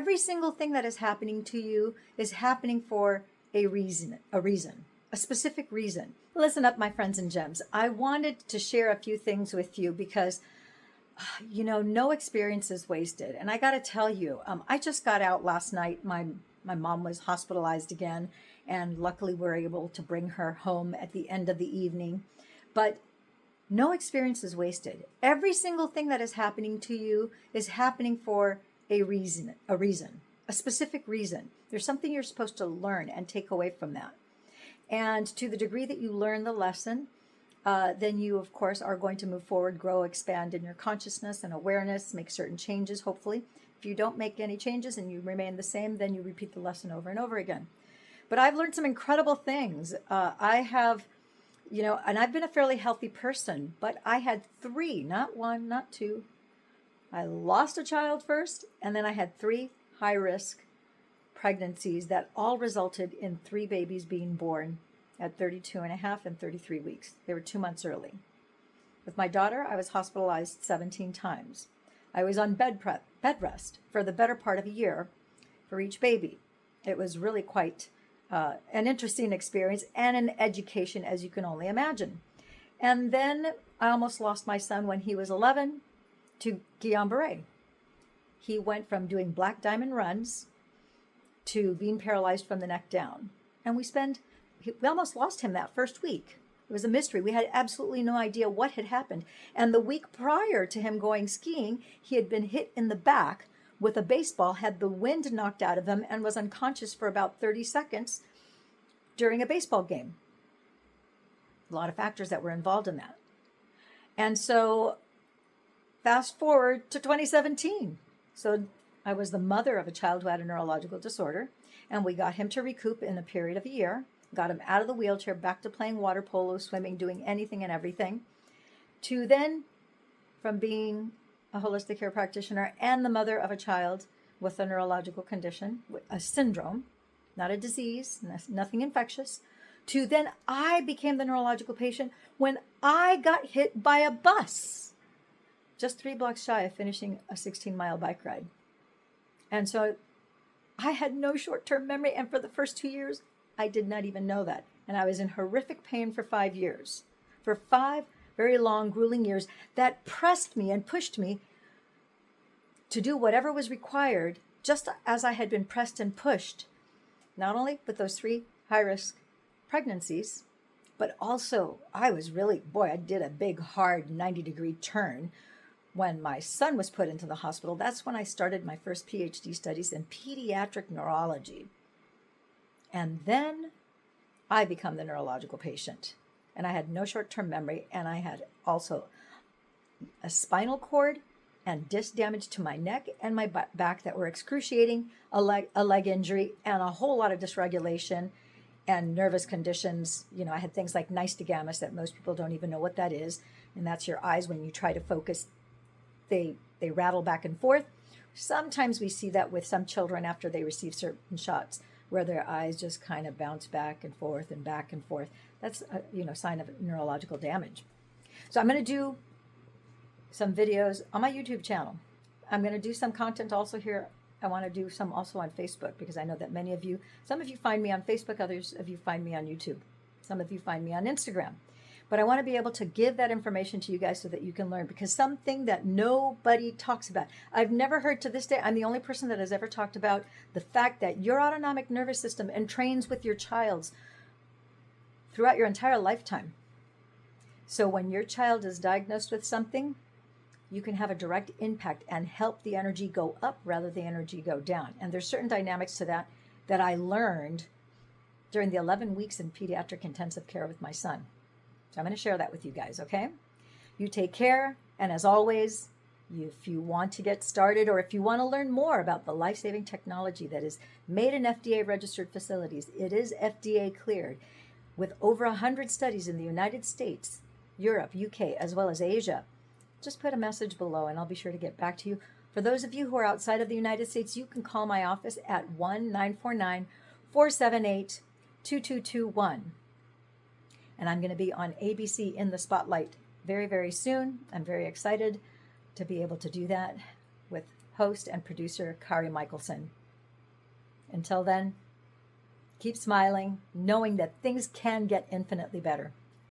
Every single thing that is happening to you is happening for a reason, a specific reason. Listen up, my friends and gems. I wanted to share a few things with you because, no experience is wasted. And I got to tell you, I just got out last night. My mom was hospitalized again, and luckily we were able to bring her home at the end of the evening. But no experience is wasted. Every single thing that is happening to you is happening for a reason, a specific reason. There's something you're supposed to learn and take away from that. And to the degree that you learn the lesson, then you, of course, are going to move forward, grow, expand in your consciousness and awareness, make certain changes, hopefully. If you don't make any changes and you remain the same, then you repeat the lesson over and over again. But I've learned some incredible things. I have, and I've been a fairly healthy person, but I had 3, not 1, not 2. I lost a child first, and then I had 3 high-risk pregnancies that all resulted in 3 babies being born at 32 and a half and 33 weeks. They were 2 months early. With my daughter, I was hospitalized 17 times. I was on bed rest for the better part of a year for each baby. It was really quite an interesting experience and an education, as you can only imagine. And then I almost lost my son when he was 11 to Guillain-Barré. He went from doing black diamond runs to being paralyzed from the neck down. And we almost lost him that first week. It was a mystery. We had absolutely no idea what had happened. And the week prior to him going skiing, he had been hit in the back with a baseball, had the wind knocked out of him, and was unconscious for about 30 seconds during a baseball game. A lot of factors that were involved in that. And so fast forward to 2017. So I was the mother of a child who had a neurological disorder, and we got him to recoup in a period of a year, got him out of the wheelchair, back to playing water polo, swimming, doing anything and everything, to then, from being a holistic care practitioner and the mother of a child with a neurological condition, a syndrome, not a disease, nothing infectious, to then I became the neurological patient when I got hit by a bus, just 3 blocks shy of finishing a 16-mile bike ride. And so I had no short-term memory, and for the first 2 years, I did not even know that. And I was in horrific pain for 5 years, for 5 very long, grueling years that pressed me and pushed me to do whatever was required, just as I had been pressed and pushed, not only with those 3 high-risk pregnancies, but also I did a big, hard 90-degree turn when my son was put into the hospital. That's when I started my first PhD studies in pediatric neurology. And then I become the neurological patient. And I had no short-term memory, and I had also a spinal cord and disc damage to my neck and my back that were excruciating, a leg injury, and a whole lot of dysregulation and nervous conditions. I had things like nystagmus that most people don't even know what that is, and that's your eyes when you try to focus. They rattle back and forth. Sometimes we see that with some children after they receive certain shots, where their eyes just kind of bounce back and forth and back and forth. That's a sign of neurological damage. So I'm going to do some videos on my YouTube channel. I'm going to do some content also here. I want to do some also on Facebook, because I know that some of you find me on Facebook, others of you find me on YouTube. Some of you find me on Instagram. But I want to be able to give that information to you guys so that you can learn, because something that nobody talks about. I've never heard to this day, I'm the only person that has ever talked about the fact that your autonomic nervous system entrains with your child's throughout your entire lifetime. So when your child is diagnosed with something, you can have a direct impact and help the energy go up rather than the energy go down. And there's certain dynamics to that I learned during the 11 weeks in pediatric intensive care with my son. So I'm going to share that with you guys, okay? You take care, and as always, if you want to get started or if you want to learn more about the life-saving technology that is made in FDA-registered facilities, it is FDA cleared with over 100 studies in the United States, Europe, UK, as well as Asia. Just put a message below, and I'll be sure to get back to you. For those of you who are outside of the United States, you can call my office at 1-949-478-2221. And I'm going to be on ABC in the Spotlight very, very soon. I'm very excited to be able to do that with host and producer, Kari Michelson. Until then, keep smiling, knowing that things can get infinitely better.